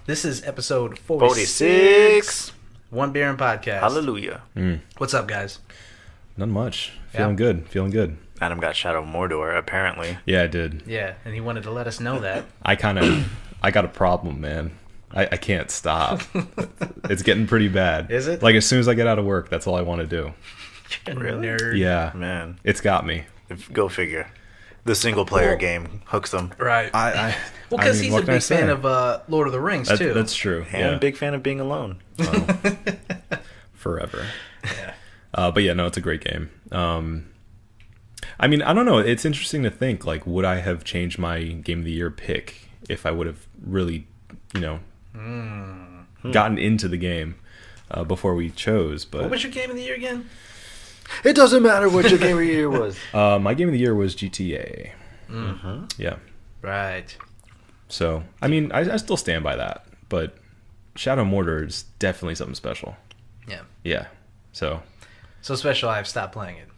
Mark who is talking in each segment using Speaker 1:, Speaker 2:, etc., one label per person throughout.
Speaker 1: This is episode
Speaker 2: 46.
Speaker 1: One Beer and Podcast.
Speaker 2: Hallelujah.
Speaker 1: What's up, guys?
Speaker 3: Not much. Feeling good.
Speaker 2: Adam got Shadow of Mordor, apparently.
Speaker 3: Yeah, I did.
Speaker 1: Yeah, and he wanted to let us know that.
Speaker 3: I got a problem, man. I can't stop. It's getting pretty bad.
Speaker 1: Is it?
Speaker 3: Like, as soon as I get out of work, that's all I want to do.
Speaker 2: Really?
Speaker 1: Nerd.
Speaker 3: Yeah.
Speaker 2: Man.
Speaker 3: It's got me.
Speaker 2: Go figure. The single-player game hooks them.
Speaker 1: Right.
Speaker 3: Well,
Speaker 1: because he's a big fan of Lord of the Rings, too.
Speaker 3: That's true.
Speaker 2: And I'm a big fan of being alone.
Speaker 3: Forever.
Speaker 1: Yeah.
Speaker 3: But yeah, no, it's a great game. I mean, I don't know. It's interesting to think, like, would I have changed my Game of the Year pick if I would have really, gotten into the game before we chose? But
Speaker 1: what was your Game of the Year again?
Speaker 2: It doesn't matter what your Game of the Year was.
Speaker 3: My Game of the Year was GTA.
Speaker 1: Mm-hmm.
Speaker 3: Yeah.
Speaker 1: Right.
Speaker 3: So, I mean, I still stand by that. But Shadow of Mordor is definitely something special.
Speaker 1: Yeah.
Speaker 3: Yeah. So
Speaker 1: special, I've stopped playing it.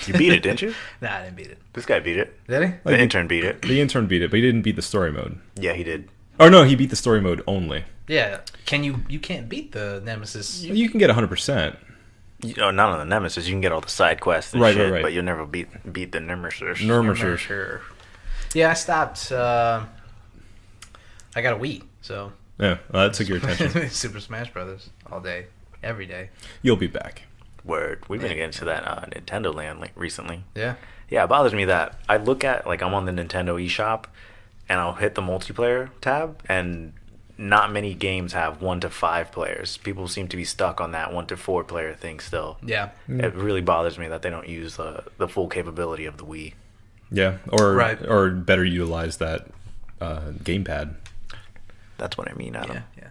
Speaker 2: You beat it, didn't you?
Speaker 1: Nah, I didn't beat it.
Speaker 2: This guy beat it.
Speaker 1: Did he?
Speaker 2: The intern beat it.
Speaker 3: The intern beat it, but he didn't beat the story mode.
Speaker 2: Yeah, he did.
Speaker 3: Or no, he beat the story mode only.
Speaker 1: Yeah. You can't beat the Nemesis.
Speaker 3: You can get 100%.
Speaker 2: Not on the Nemesis. You can get all the side quests and shit, but you'll never beat the Nemesis.
Speaker 3: Sure.
Speaker 1: Yeah, I stopped. I got a Wii, so.
Speaker 3: Yeah, well, that took your attention.
Speaker 1: Super Smash Brothers all day, every day.
Speaker 3: You'll be back.
Speaker 2: Word. We've been getting into that Nintendo land recently.
Speaker 1: Yeah.
Speaker 2: Yeah, it bothers me that I look at, like, I'm on the Nintendo eShop, and I'll hit the multiplayer tab, and not many games have 1 to 5 players. People seem to be stuck on that 1 to 4 player thing still.
Speaker 1: Yeah.
Speaker 2: It really bothers me that they don't use the full capability of the Wii.
Speaker 3: Yeah, or better utilize that gamepad.
Speaker 2: That's what I mean, Adam.
Speaker 1: Yeah.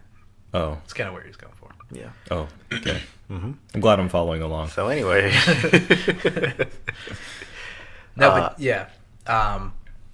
Speaker 3: Oh.
Speaker 1: It's kind of where he's going for.
Speaker 2: Yeah.
Speaker 3: Oh, okay. I'm glad I'm following along.
Speaker 2: So anyway.
Speaker 1: But yeah.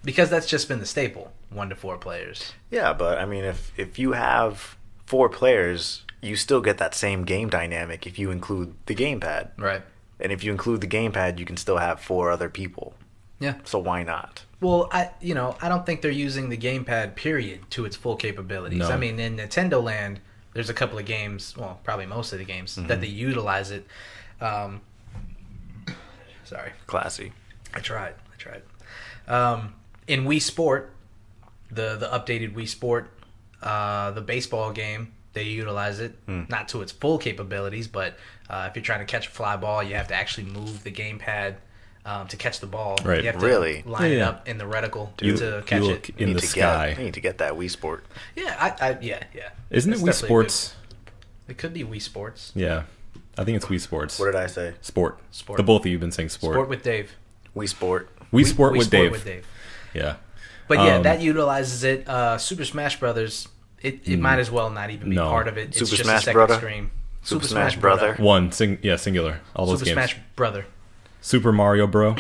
Speaker 1: Because that's just been the staple, 1 to 4 players.
Speaker 2: Yeah, but I mean, if you have 4 players, you still get that same game dynamic if you include the gamepad.
Speaker 1: Right.
Speaker 2: And if you include the gamepad, you can still have 4 other people.
Speaker 1: Yeah.
Speaker 2: So why not?
Speaker 1: Well, I don't think they're using the gamepad, period, to its full capabilities.
Speaker 3: No.
Speaker 1: I mean, in Nintendo Land, there's a couple of games, well, probably most of the games, that they utilize it. Sorry.
Speaker 2: Classy.
Speaker 1: I tried. In Wii Sport, the updated Wii Sport, the baseball game, they utilize it, not to its full capabilities, but if you're trying to catch a fly ball, you have to actually move the gamepad to catch the ball.
Speaker 3: Right.
Speaker 1: You have to
Speaker 2: Really?
Speaker 1: line it up in the reticle to catch it.
Speaker 3: In the sky.
Speaker 2: You need to get that Wii Sport.
Speaker 1: Yeah, yeah.
Speaker 3: Isn't it Wii Sports?
Speaker 1: It could be Wii Sports.
Speaker 3: Yeah. I think it's Wii Sports.
Speaker 2: What did I say?
Speaker 3: Sport.
Speaker 1: Sport.
Speaker 3: The both of you have been saying sport.
Speaker 1: Sport with Dave.
Speaker 2: Wii Sport.
Speaker 3: Wii Sport
Speaker 1: Wii
Speaker 3: with
Speaker 1: Sport
Speaker 3: Dave.
Speaker 1: with Dave.
Speaker 3: Yeah.
Speaker 1: But yeah, that utilizes it. Super Smash Brothers, it might as well not even be part of it. It's
Speaker 2: Super
Speaker 1: just
Speaker 2: Smash
Speaker 1: a second
Speaker 2: Brother?
Speaker 1: screen.
Speaker 2: Super Smash Brother.
Speaker 3: Singular. All those
Speaker 1: Super
Speaker 3: games.
Speaker 1: Smash Brother.
Speaker 3: Super Mario Bro.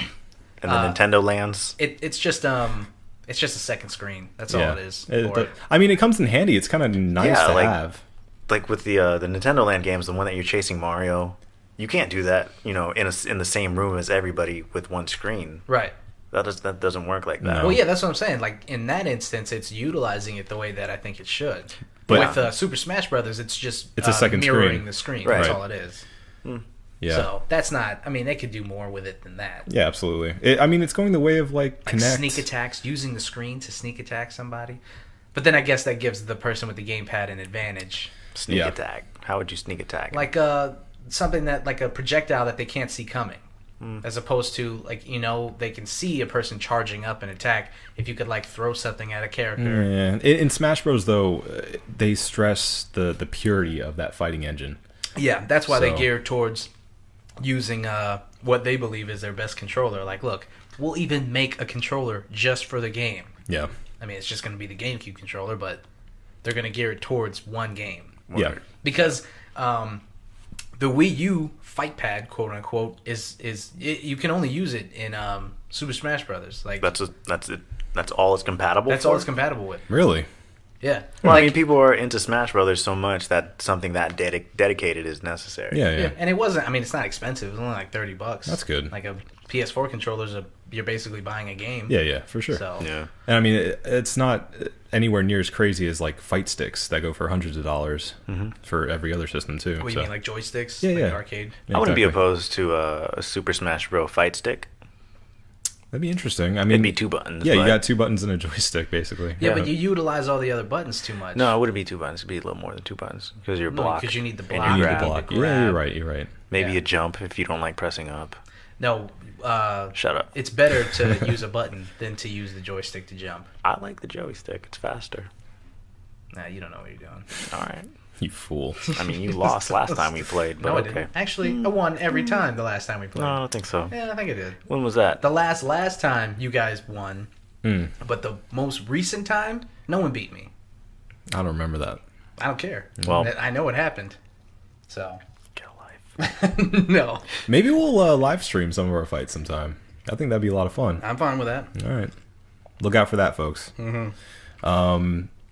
Speaker 2: And the Nintendo lands.
Speaker 1: It's just a second screen. That's all it is. For it.
Speaker 3: I mean, it comes in handy. It's kind of nice to have.
Speaker 2: Like with the Nintendo Land games, the one that you're chasing Mario, you can't do that, in the same room as everybody with one screen.
Speaker 1: Right.
Speaker 2: That doesn't work like that.
Speaker 1: Well, yeah, that's what I'm saying. Like in that instance, it's utilizing it the way that I think it should.
Speaker 3: But
Speaker 1: with Super Smash Brothers, it's just
Speaker 3: a second
Speaker 1: mirroring
Speaker 3: screen.
Speaker 1: the screen.
Speaker 2: Right.
Speaker 1: That's all it is.
Speaker 3: Yeah.
Speaker 1: So that's not. I mean, they could do more with it than that.
Speaker 3: Yeah, absolutely. It's going the way of like Kinect.
Speaker 1: Sneak attacks, using the screen to sneak attack somebody. But then I guess that gives the person with the gamepad an advantage.
Speaker 2: Sneak attack. How would you sneak attack?
Speaker 1: Like something that, like a projectile that they can't see coming. As opposed to, like, they can see a person charging up an attack if you could, like, throw something at a character.
Speaker 3: Yeah. In Smash Bros, though, they stress the purity of that fighting engine.
Speaker 1: Yeah, that's why they gear towards using what they believe is their best controller. Like, look, we'll even make a controller just for the game.
Speaker 3: Yeah.
Speaker 1: I mean, it's just going to be the GameCube controller, but they're going to gear it towards one game.
Speaker 3: Yeah.
Speaker 1: Because the Wii U fight pad, quote unquote, you can only use it in Super Smash Brothers. Like
Speaker 2: that's it. That's all it's compatible.
Speaker 1: That's all it's compatible with.
Speaker 3: Really?
Speaker 1: Yeah.
Speaker 2: Well, I mean, people are into Smash Brothers so much that something that dedicated is necessary.
Speaker 3: Yeah.
Speaker 1: And it wasn't. I mean, it's not expensive. It's only like $30.
Speaker 3: That's good.
Speaker 1: Like a PS4 controller you're basically buying a game.
Speaker 3: Yeah, for sure.
Speaker 1: So
Speaker 2: Yeah.
Speaker 3: And I mean, it's not anywhere near as crazy as like fight sticks that go for hundreds of dollars for every other system too.
Speaker 1: what do you mean, like joysticks?
Speaker 3: Yeah,
Speaker 1: like
Speaker 3: yeah.
Speaker 1: Arcade.
Speaker 3: Yeah,
Speaker 2: I wouldn't be
Speaker 3: exactly.
Speaker 2: opposed to a Super Smash Bros. Fight stick.
Speaker 3: That'd be interesting. I mean,
Speaker 2: It'd be 2 buttons.
Speaker 3: Yeah,
Speaker 2: but-
Speaker 3: you got 2 buttons and a joystick basically.
Speaker 1: Yeah,
Speaker 2: Yeah.
Speaker 1: but you utilize all the other buttons too much.
Speaker 2: No, it wouldn't be 2 buttons. It'd be a little more than 2 buttons because you're blocked.
Speaker 1: because you need the
Speaker 2: and
Speaker 1: block.
Speaker 3: You need
Speaker 2: grab.
Speaker 3: the
Speaker 1: You
Speaker 3: block.
Speaker 1: need to
Speaker 3: Yeah,
Speaker 1: grab.
Speaker 3: you're right.
Speaker 2: Maybe
Speaker 1: Yeah.
Speaker 2: a jump if you don't like pressing up.
Speaker 1: No,
Speaker 2: Shut up.
Speaker 1: it's better to use a button than to use the joystick to jump.
Speaker 2: I like the joystick. It's faster.
Speaker 1: Nah, you don't know what you're doing.
Speaker 2: All right.
Speaker 3: You fool.
Speaker 2: I mean, you lost last time we played, but
Speaker 1: No, I
Speaker 2: okay.
Speaker 1: didn't. Actually, I won every time the last time we played.
Speaker 2: No, I don't think so.
Speaker 1: Yeah, I think I did.
Speaker 2: When was that?
Speaker 1: The last time you guys won, but the most recent time, no one beat me.
Speaker 3: I don't remember that.
Speaker 1: I don't care.
Speaker 2: Well-
Speaker 1: I know what happened. So,
Speaker 2: Get a life.
Speaker 1: no.
Speaker 3: Maybe we'll live stream some of our fights sometime. I think that'd be a lot of fun.
Speaker 1: I'm fine with that.
Speaker 3: All right. Look out for that, folks.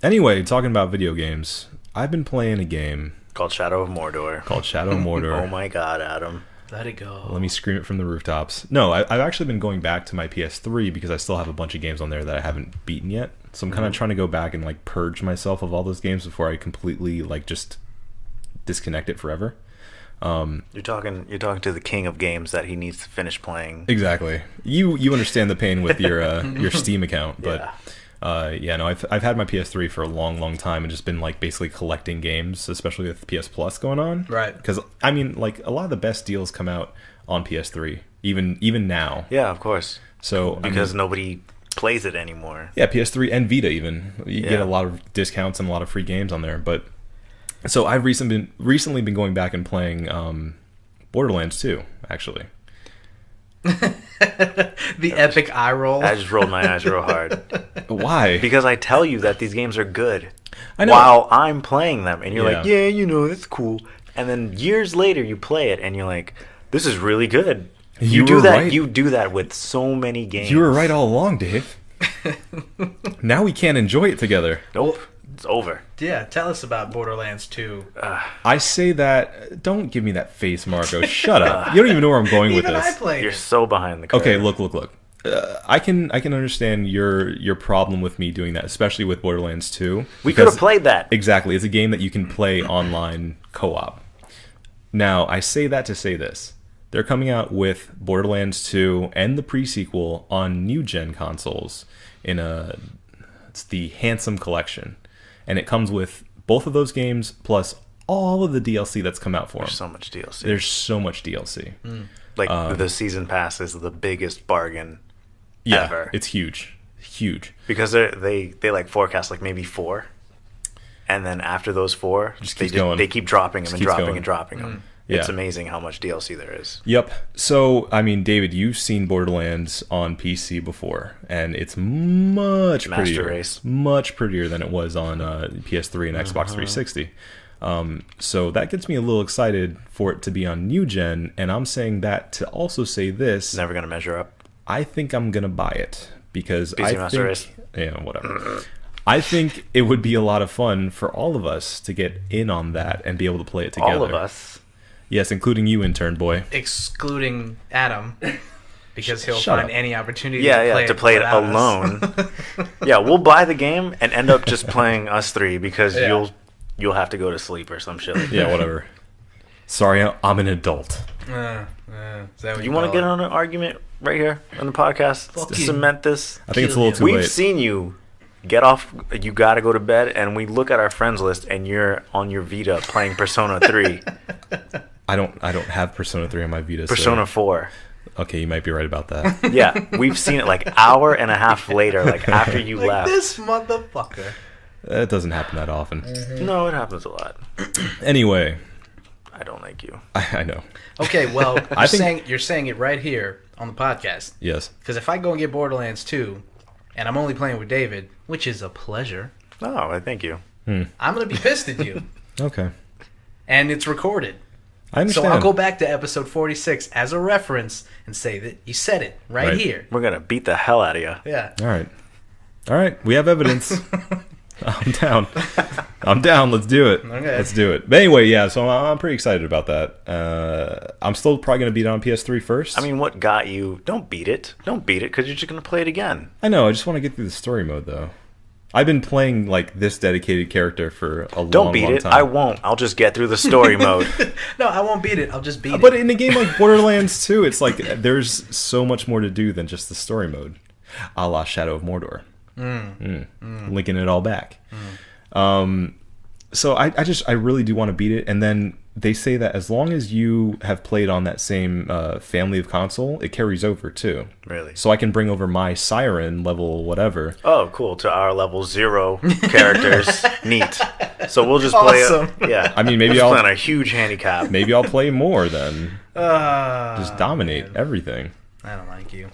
Speaker 3: Anyway, talking about video games, I've been playing a game
Speaker 2: Called Shadow of Mordor.
Speaker 3: called Shadow of Mordor.
Speaker 2: Oh my god, Adam.
Speaker 1: Let it go.
Speaker 3: Let me scream it from the rooftops. No, I've actually been going back to my PS3 because I still have a bunch of games on there that I haven't beaten yet. So I'm kind of trying to go back and like purge myself of all those games before I completely like just disconnect it forever.
Speaker 2: You're talking to the king of games that he needs to finish playing.
Speaker 3: Exactly. You understand the pain with your Steam account, but no, I've had my PS3 for a long time and just been like basically collecting games, especially with PS Plus going on.
Speaker 1: Right.
Speaker 3: Because I mean, like a lot of the best deals come out on PS3, even now.
Speaker 2: Yeah, of course.
Speaker 3: So
Speaker 2: Because nobody plays it anymore.
Speaker 3: yeah, PS3 and Vita even. You get
Speaker 2: Yeah.
Speaker 3: a lot of discounts and a lot of free games on there. But so I've recently been going back and playing Borderlands 2, actually.
Speaker 1: The epic eye roll.
Speaker 2: I just rolled my eyes real hard.
Speaker 3: Why?
Speaker 2: Because I tell you that these games are good.
Speaker 3: I know.
Speaker 2: While I'm playing them. And you're
Speaker 3: Yeah.
Speaker 2: like, yeah, that's cool. And then years later you play it and you're like, this is really good.
Speaker 3: You
Speaker 2: do
Speaker 3: were
Speaker 2: that.
Speaker 3: right.
Speaker 2: You do that with so many games.
Speaker 3: You were right all along, Dave. Now we can't enjoy it together.
Speaker 2: Nope. It's over.
Speaker 1: Yeah, tell us about Borderlands 2.
Speaker 3: I say that. Don't give me that face, Marco. Shut up. You don't even know where I'm going with
Speaker 1: Even I
Speaker 3: this.
Speaker 1: played
Speaker 2: You're
Speaker 1: it.
Speaker 2: so behind the curve.
Speaker 3: Okay, look. I can understand your problem with me doing that, especially with Borderlands 2.
Speaker 2: We could have
Speaker 3: because-
Speaker 2: played that.
Speaker 3: Exactly. It's a game that you can play online co-op. Now, I say that to say this. They're coming out with Borderlands 2 and the pre-sequel on new-gen consoles it's the Handsome Collection. And it comes with both of those games plus all of the DLC that's come out for them.
Speaker 2: There's so much DLC.
Speaker 3: There's so much DLC.
Speaker 2: Like the season pass is the biggest bargain
Speaker 3: Yeah,
Speaker 2: ever.
Speaker 3: it's huge. Huge.
Speaker 2: Because they like forecast like maybe 4. And then after those 4,
Speaker 3: Just
Speaker 2: they
Speaker 3: keeps going.
Speaker 2: they keep dropping them
Speaker 3: Just
Speaker 2: and
Speaker 3: keeps
Speaker 2: dropping
Speaker 3: going.
Speaker 2: and dropping them.
Speaker 3: Yeah.
Speaker 2: It's amazing how much DLC there is.
Speaker 3: Yep. So, I mean, David, you've seen Borderlands on PC before, and it's much
Speaker 2: Master
Speaker 3: prettier.
Speaker 2: Race.
Speaker 3: Much prettier than it was on PS3 and Xbox 360. So that gets me a little excited for it to be on new gen, and I'm saying that to also say this.
Speaker 2: Never going to measure up.
Speaker 3: I think I'm going to buy it, because
Speaker 2: PC
Speaker 3: I
Speaker 2: Master
Speaker 3: think...
Speaker 2: Race.
Speaker 3: Yeah, whatever. I think it would be a lot of fun for all of us to get in on that and be able to play it together.
Speaker 2: All of us.
Speaker 3: Yes, including you, intern boy.
Speaker 1: Excluding Adam, because he'll
Speaker 3: Shut
Speaker 1: find
Speaker 3: up.
Speaker 1: any opportunity
Speaker 2: To play it
Speaker 1: without us.
Speaker 2: alone. Yeah, we'll buy the game and end up just playing us 3 because
Speaker 1: Yeah.
Speaker 2: you'll have to go to sleep or some shit. Like that.
Speaker 3: Yeah, whatever. Sorry, I'm an adult.
Speaker 1: Is that what
Speaker 2: You want to
Speaker 1: call
Speaker 2: get
Speaker 1: it?
Speaker 2: on an argument right here on the podcast to
Speaker 1: Fucking
Speaker 2: cement this?
Speaker 3: I think it's a little too
Speaker 2: We've
Speaker 3: late.
Speaker 2: seen you get off. You got to go to bed, and we look at our friends list, and you're on your Vita playing Persona 3,
Speaker 3: I don't have Persona 3 on my Vita.
Speaker 2: Persona
Speaker 3: so.
Speaker 2: 4.
Speaker 3: Okay, you might be right about that.
Speaker 2: Yeah, we've seen it like hour and a half later, like after you
Speaker 1: Like
Speaker 2: left.
Speaker 1: this motherfucker.
Speaker 3: That doesn't happen that often.
Speaker 2: No, it happens a lot.
Speaker 3: Anyway,
Speaker 2: I don't like you.
Speaker 3: I know.
Speaker 1: Okay, well,
Speaker 3: I think-
Speaker 1: you're saying it right here on the podcast.
Speaker 3: Yes.
Speaker 1: Because if I go and get Borderlands 2, and I'm only playing with David, which is a pleasure,
Speaker 2: Oh, I thank you.
Speaker 1: I'm going to be pissed at you.
Speaker 3: Okay.
Speaker 1: And it's recorded.
Speaker 3: I understand.
Speaker 1: So I'll go back to episode 46 as a reference and say that you said it right
Speaker 3: Right.
Speaker 1: here.
Speaker 2: We're gonna beat the hell out of you.
Speaker 1: Yeah.
Speaker 3: All right. We have evidence. I'm down. I'm down. Let's do it.
Speaker 1: Okay.
Speaker 3: Let's do it. But anyway, yeah, so I'm pretty excited about that. I'm still probably going to beat it on PS3 first.
Speaker 2: I mean, what got you? Don't beat it. Don't beat it because you're just going to play it again.
Speaker 3: I know. I just want to get through the story mode, though. I've been playing like this dedicated character for a
Speaker 2: Don't beat
Speaker 3: long
Speaker 2: it.
Speaker 3: time.
Speaker 2: I won't. I'll just get through the story mode.
Speaker 1: No, I won't beat it. I'll just beat it.
Speaker 3: But in a game like Borderlands 2, it's like there's so much more to do than just the story mode, a la Shadow of Mordor. Linking it all back. So I really do want to beat it. And then they say that as long as you have played on that same family of console, it carries over too.
Speaker 2: Really?
Speaker 3: So I can bring over my Siren level whatever.
Speaker 2: Oh, cool. To our level 0 characters. Neat. So we'll just
Speaker 1: Awesome.
Speaker 2: play. Yeah.
Speaker 3: I mean, maybe
Speaker 2: we'll
Speaker 3: I'll
Speaker 2: play on a huge handicap.
Speaker 3: maybe I'll play more then. Just dominate everything.
Speaker 1: I don't like you.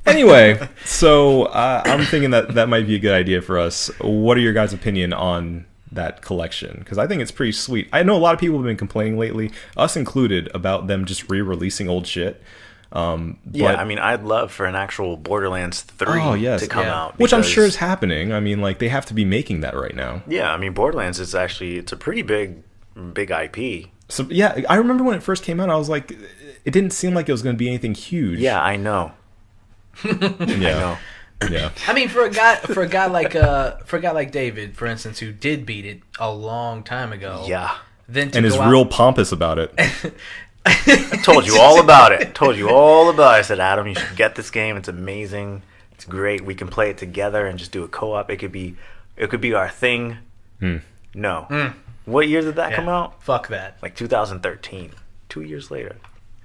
Speaker 3: Anyway, so I'm thinking that might be a good idea for us. What are your guys' opinion on that collection? Because I think it's pretty sweet. I know a lot of people have been complaining lately, us included, about them just re-releasing old shit.
Speaker 2: Yeah, I mean, I'd love for an actual Borderlands 3 to come out.
Speaker 3: Which I'm
Speaker 2: because-
Speaker 3: sure is happening. I mean, like, they have to be making that right now.
Speaker 2: Yeah, I mean, Borderlands is actually, it's a pretty big IP.
Speaker 3: So, yeah, I remember when it first came out, I was like, it didn't seem like it was going to be anything huge.
Speaker 2: Yeah, I know.
Speaker 3: Yeah.
Speaker 2: I know.
Speaker 3: Yeah.
Speaker 1: I mean, for a guy like David, for instance, who did beat it a long time ago.
Speaker 2: Yeah.
Speaker 1: Then to
Speaker 3: And is
Speaker 1: go
Speaker 3: real
Speaker 1: out,
Speaker 3: pompous about it.
Speaker 2: I told you all about it. Told you all about it. I said, Adam, you should get this game. It's amazing. It's great. We can play it together and just do a co-op. It could be our thing. No. What year did that come out?
Speaker 1: Fuck that.
Speaker 2: Like 2013. 2 years later.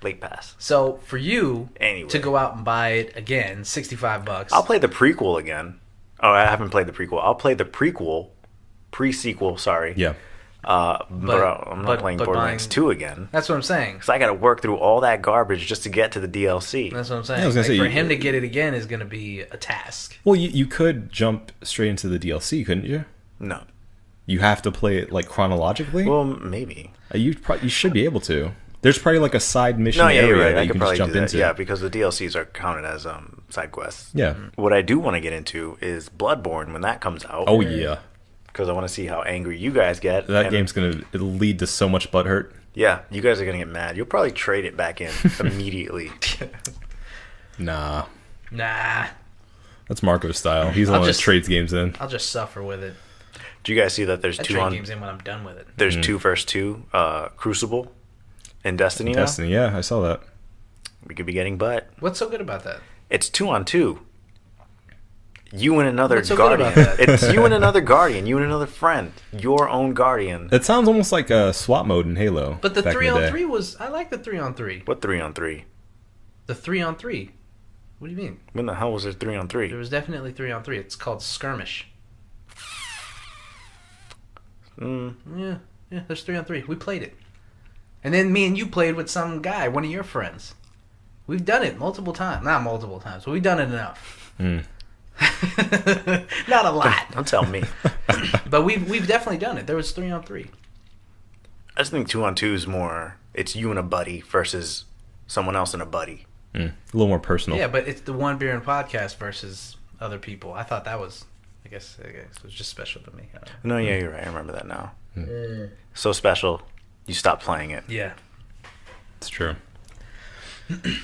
Speaker 2: Late pass.
Speaker 1: So for you
Speaker 2: Anyway.
Speaker 1: to go out and buy it again, $65.
Speaker 2: I'll play the prequel again. Oh, I haven't played the prequel. I'll play the pre-sequel, sorry.
Speaker 3: Yeah.
Speaker 2: But I'm not playing Borderlands 2 again.
Speaker 1: That's what I'm saying.
Speaker 2: Because I got to work through all that garbage just to get to the DLC.
Speaker 1: That's what I'm saying.
Speaker 3: Yeah, I was gonna say,
Speaker 1: for
Speaker 3: you-
Speaker 1: him to get it again is going to be a task.
Speaker 3: Well, you could jump straight into the DLC, couldn't you?
Speaker 2: No.
Speaker 3: You have to play it, like, chronologically?
Speaker 2: Well, maybe.
Speaker 3: You should be able to. There's probably like a side mission
Speaker 2: No, yeah,
Speaker 3: area
Speaker 2: you're right.
Speaker 3: that
Speaker 2: I
Speaker 3: you
Speaker 2: could
Speaker 3: can
Speaker 2: probably
Speaker 3: just jump
Speaker 2: do that.
Speaker 3: into.
Speaker 2: Yeah, because the DLCs are counted as side quests.
Speaker 3: Yeah.
Speaker 2: What I do want to get into is Bloodborne when that comes out.
Speaker 3: Oh yeah.
Speaker 2: Because I want to see how angry you guys get.
Speaker 3: That
Speaker 2: And,
Speaker 3: game's gonna lead to so much butthurt.
Speaker 2: Yeah, you guys are going to get mad. You'll probably trade it back in immediately.
Speaker 3: Nah.
Speaker 1: Nah,
Speaker 3: That's Marco's style. He's the one that trades games in.
Speaker 1: I'll just suffer with it.
Speaker 2: Do you guys see that there's
Speaker 1: I
Speaker 2: two
Speaker 1: trade
Speaker 2: on?
Speaker 1: games in when I'm done with it.
Speaker 2: There's 2 versus 2 Crucible in Destiny now.
Speaker 3: Destiny, yeah, I saw that.
Speaker 2: We could be getting butt.
Speaker 1: What's so good about that?
Speaker 2: It's 2 on 2. You and another
Speaker 1: What's so good
Speaker 2: guardian.
Speaker 1: about that?
Speaker 2: It's you and another guardian. You and another friend. Your own guardian.
Speaker 3: It sounds almost like a SWAT mode in Halo.
Speaker 1: But the
Speaker 3: back in
Speaker 1: 3-on-3
Speaker 3: day.
Speaker 1: was... I like the 3-on-3.
Speaker 2: What 3 on 3?
Speaker 1: The 3-on-3. What do you mean?
Speaker 2: When the hell was there 3 on 3?
Speaker 1: There was definitely 3-on-3. It's called Skirmish. Yeah, there's 3-on-3. We played it. And then me and you played with some guy, one of your friends. We've done it multiple times. Not multiple times, but we've done it enough. Not a lot.
Speaker 2: Don't tell me.
Speaker 1: But we've definitely done it. There was 3-on-3.
Speaker 2: I just think 2 on 2 is more. It's you and a buddy versus someone else and a buddy.
Speaker 3: A little more personal.
Speaker 1: Yeah, but it's the One Beer and Podcast versus other people. I thought that was... I guess it was just special to me. I don't know.
Speaker 2: No, yeah, you're right. I remember that now. So special, you stopped playing it.
Speaker 1: Yeah.
Speaker 3: It's true.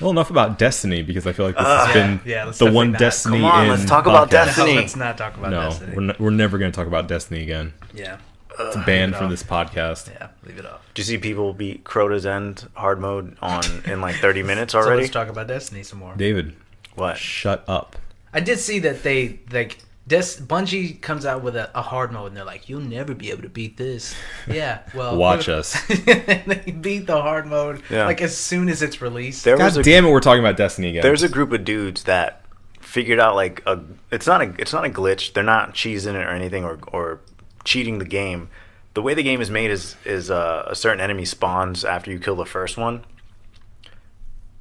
Speaker 3: Well, enough about Destiny, because I feel like this has been
Speaker 1: let's
Speaker 3: the
Speaker 1: definitely
Speaker 3: one
Speaker 1: not.
Speaker 3: Destiny
Speaker 2: Come on,
Speaker 3: in
Speaker 2: let's talk about
Speaker 3: podcast.
Speaker 2: Destiny.
Speaker 1: No, let's not talk about
Speaker 3: No,
Speaker 1: Destiny.
Speaker 3: we're never going to talk about Destiny again.
Speaker 1: Yeah.
Speaker 3: It's banned
Speaker 1: leave it
Speaker 3: from
Speaker 1: off.
Speaker 3: this podcast.
Speaker 1: Yeah, leave it off.
Speaker 2: Do you see people beat Crota's End hard mode in like 30 minutes
Speaker 1: So
Speaker 2: already?
Speaker 1: let's talk about Destiny some more.
Speaker 3: David,
Speaker 2: What?
Speaker 3: shut up.
Speaker 1: I did see that they like Bungie comes out with a hard mode and they're like, "You'll never be able to beat this." Yeah, well,
Speaker 3: Watch us.
Speaker 1: They beat the hard mode
Speaker 2: Yeah.
Speaker 1: like as soon as it's released.
Speaker 2: There
Speaker 3: God
Speaker 2: was a
Speaker 3: damn it, we're talking about Destiny again.
Speaker 2: There's a group of dudes that figured out like it's not a glitch. They're not cheesing it or anything or cheating the game. The way the game is made is a certain enemy spawns after you kill the first one.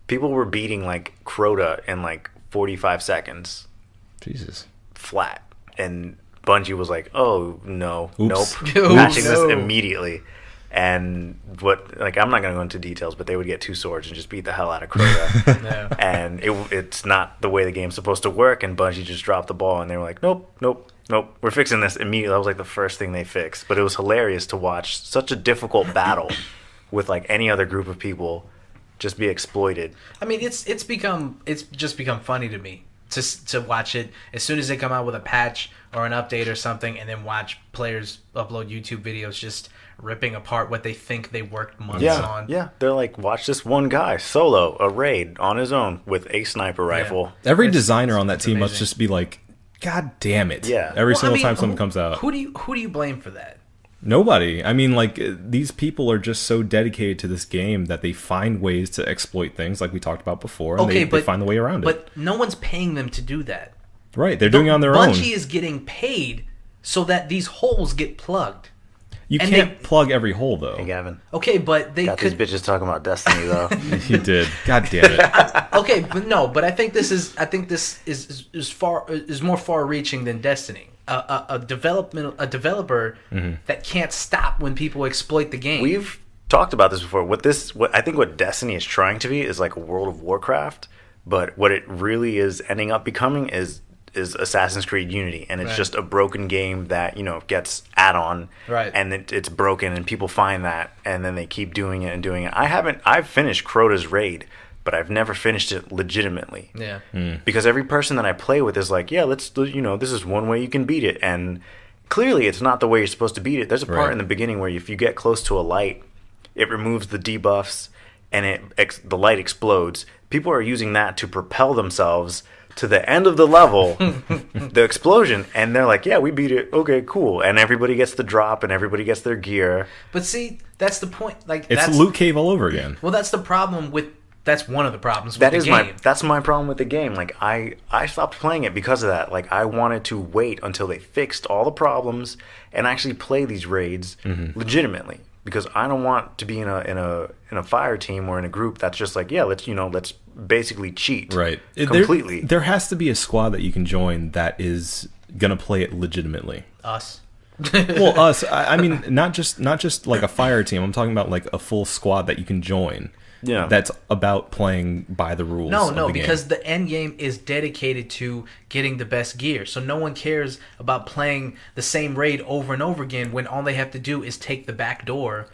Speaker 2: People were beating like Crota in like 45 seconds
Speaker 3: Jesus.
Speaker 2: flat, and Bungie was like, "Oh no,
Speaker 3: Oops.
Speaker 2: nope,
Speaker 1: Oops.
Speaker 2: patching this
Speaker 1: No.
Speaker 2: immediately." And I'm not gonna go into details, but they would get 2 swords and just beat the hell out of Crota.
Speaker 1: No.
Speaker 2: And it's not the way the game's supposed to work, and Bungie just dropped the ball, and they were like, nope, nope, we're fixing this immediately. That was like the first thing they fixed. But it was hilarious to watch such a difficult battle with like any other group of people just be exploited.
Speaker 1: I mean, it's just become funny to me to watch it as soon as they come out with a patch or an update or something, and then watch players upload YouTube videos just ripping apart what they think they worked months on.
Speaker 2: Yeah, they're like, watch this one guy solo a raid on his own with a sniper rifle.
Speaker 3: Every designer on that team must
Speaker 1: amazing.
Speaker 3: just be like, God damn it.
Speaker 2: Yeah.
Speaker 3: Every single time something comes out.
Speaker 1: Who do you blame for that?
Speaker 3: Nobody. I mean, like, these people are just so dedicated to this game that they find ways to exploit things like we talked about before, and they find the way around it.
Speaker 1: But no one's paying them to do that.
Speaker 3: Right, they're doing it on their own.
Speaker 1: Bungie is getting paid so that these holes get plugged.
Speaker 3: You can't plug every hole, though.
Speaker 2: Hey, Gavin.
Speaker 1: Okay, but they
Speaker 2: Got
Speaker 1: could...
Speaker 2: these bitches talking about Destiny, though.
Speaker 3: You did. God damn it.
Speaker 1: Okay, but I think this is more far-reaching than Destiny. A developer that can't stop when people exploit the game.
Speaker 2: We've talked about this before. What I think what Destiny is trying to be is like a World of Warcraft, but what it really is ending up becoming is Assassin's Creed Unity, and it's just a broken game that gets add-on, and it's broken, and people find that, and then they keep doing it and doing it. I've finished Crota's raid, but I've never finished it legitimately.
Speaker 1: Yeah.
Speaker 2: Because every person that I play with is like, yeah, let's this is one way you can beat it, and clearly it's not the way you're supposed to beat it. There's a part in the beginning where if you get close to a light, it removes the debuffs, and the light explodes. People are using that to propel themselves to the end of the level, the explosion, and they're like, yeah, we beat it. Okay, cool. And everybody gets the drop, and everybody gets their gear.
Speaker 1: But see, that's the point. Like,
Speaker 3: it's loot cave all over again.
Speaker 1: Well, that's the problem with... That's one of the problems with the game.
Speaker 2: That's my problem with the game. Like, I stopped playing it because of that. Like, I wanted to wait until they fixed all the problems and actually play these raids legitimately. Because I don't want to be in a fire team or in a group that's just like, yeah, let's basically cheat completely.
Speaker 3: There has to be a squad that you can join that is gonna play it legitimately.
Speaker 1: Us.
Speaker 3: Well, us. I mean, not just like a fire team. I'm talking about like a full squad that you can join.
Speaker 2: Yeah.
Speaker 3: That's about playing by the rules.
Speaker 1: No, because the end game is dedicated to getting the best gear. So no one cares about playing the same raid over and over again when all they have to do is take the back door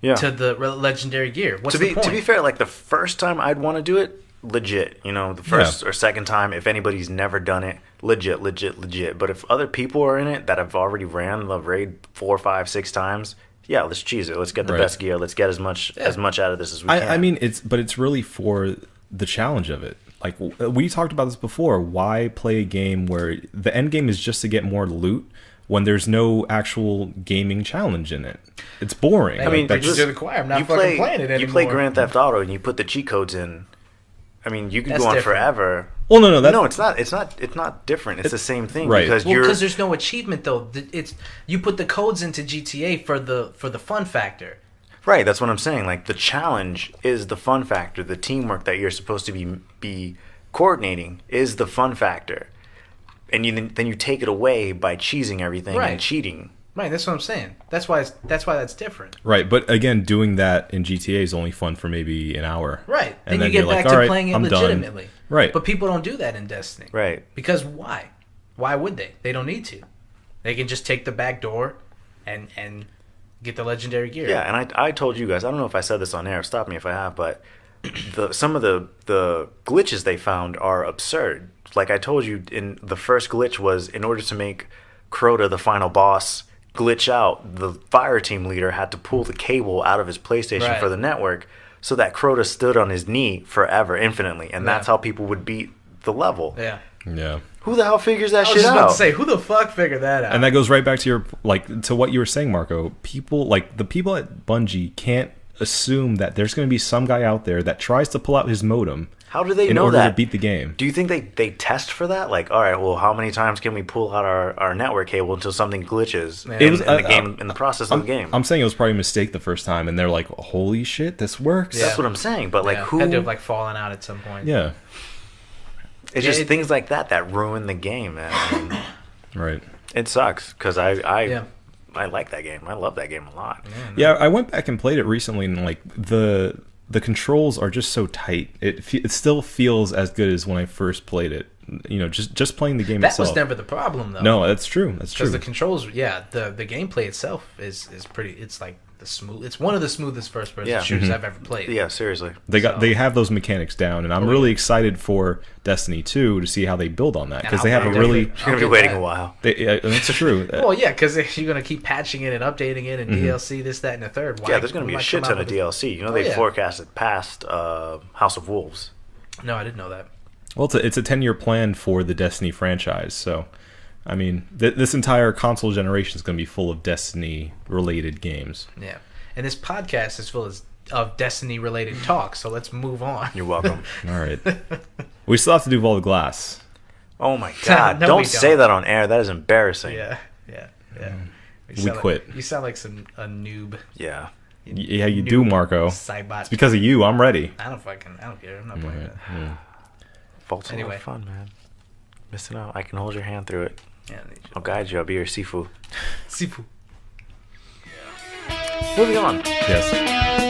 Speaker 1: to the legendary gear. What's the point?
Speaker 2: To be fair, like the first time I'd want to do it, legit. The first or second time, if anybody's never done it, legit. But if other people are in it that have already ran the raid 4, 5, 6 times, yeah, let's cheese it. Let's get the best gear. Let's get as much out of this as we can.
Speaker 3: I mean, it's really for the challenge of it. Like, we talked about this before. Why play a game where the end game is just to get more loot when there's no actual gaming challenge in it? It's boring.
Speaker 1: I mean, just the choir. I'm not fucking playing it anymore.
Speaker 2: You play Grand Theft Auto and you put the cheat codes in. I mean, you could go on forever.
Speaker 3: Well, no,
Speaker 2: it's not. It's not different. It's the same thing,
Speaker 3: right?
Speaker 1: Because there's no achievement though. It's you put the codes into GTA for the fun factor.
Speaker 2: Right. That's what I'm saying. Like the challenge is the fun factor. The teamwork that you're supposed to be coordinating is the fun factor, and then you take it away by cheesing everything and cheating.
Speaker 1: Right, that's what I'm saying. That's why that's different.
Speaker 3: Right, but again, doing that in GTA is only fun for maybe an hour.
Speaker 1: Right,
Speaker 3: and
Speaker 1: then you get back to playing it legitimately.
Speaker 3: Done. Right,
Speaker 1: but people don't do that in Destiny.
Speaker 2: Right,
Speaker 1: because why? Why would they? They don't need to. They can just take the back door and get the legendary gear.
Speaker 2: Yeah, and I told you guys. I don't know if I said this on air. Stop me if I have, but some of the glitches they found are absurd. Like I told you, in the first glitch was in order to make Crota the final boss glitch out, the fire team leader had to pull the cable out of his PlayStation for the network so that Crota stood on his knee forever, infinitely, and that's how people would beat the level.
Speaker 3: Yeah.
Speaker 2: Who the hell figures that shit out?
Speaker 1: I was just about to say, who the fuck figured that out?
Speaker 3: And that goes right back to to what you were saying, Marco. The people at Bungie can't assume that there's going to be some guy out there that tries to pull out his modem.
Speaker 2: How do they
Speaker 3: in
Speaker 2: know
Speaker 3: order
Speaker 2: that?
Speaker 3: To beat the game?
Speaker 2: Do you think they test for that? Like, all right, well, how many times can we pull out our network cable until something glitches in the process of the game?
Speaker 3: I'm saying it was probably a mistake the first time, and they're like, "Holy shit, this works!"
Speaker 2: Yeah. That's what I'm saying. But like, who
Speaker 1: had to have fallen out at some point?
Speaker 3: Yeah,
Speaker 2: it's just things like that ruin the game, man.
Speaker 3: Right.
Speaker 2: It sucks because I like that game. I love that game a lot.
Speaker 3: Yeah, I went back and played it recently, and like the controls are just so tight. It still feels as good as when I first played it. You know, just playing the game
Speaker 1: That
Speaker 3: itself.
Speaker 1: was never the problem, though.
Speaker 3: No, that's true. That's true.
Speaker 1: Because the controls, the gameplay itself is pretty. It's like it's one of the smoothest first person shooters I've ever played.
Speaker 2: Yeah, seriously.
Speaker 3: They have those mechanics down, and I'm really excited for Destiny 2 to see how they build on that, because they have a really.
Speaker 2: You're gonna be waiting a while.
Speaker 3: That's true.
Speaker 1: Well, yeah, because you're gonna keep patching it and updating it and DLC, this, that, and the third.
Speaker 2: Yeah, there's gonna be a shit ton of DLC. You know, they forecasted past House of Wolves.
Speaker 1: No, I didn't know that.
Speaker 3: Well, it's a 10-year plan for the Destiny franchise, so I mean, this entire console generation is going to be full of Destiny-related games.
Speaker 1: Yeah, and this podcast is full of Destiny-related talk, so let's move on.
Speaker 2: You're welcome.
Speaker 3: All right. We still have to do Vault of Glass.
Speaker 2: Oh, my God.
Speaker 1: No,
Speaker 2: don't say that on air. That is embarrassing.
Speaker 1: Yeah.
Speaker 3: We quit.
Speaker 1: You sound like a noob.
Speaker 2: Yeah.
Speaker 3: Yeah, you do, Marco.
Speaker 1: Cybot.
Speaker 3: It's because of you. I'm ready.
Speaker 1: I don't care. I'm not playing that.
Speaker 3: Yeah.
Speaker 2: Vault's a lot of fun, man. Missing out. I can hold your hand through it.
Speaker 1: Yeah,
Speaker 2: I'll guide you. I'll be your Sifu.
Speaker 1: Sifu.
Speaker 2: Moving on.
Speaker 3: Yes.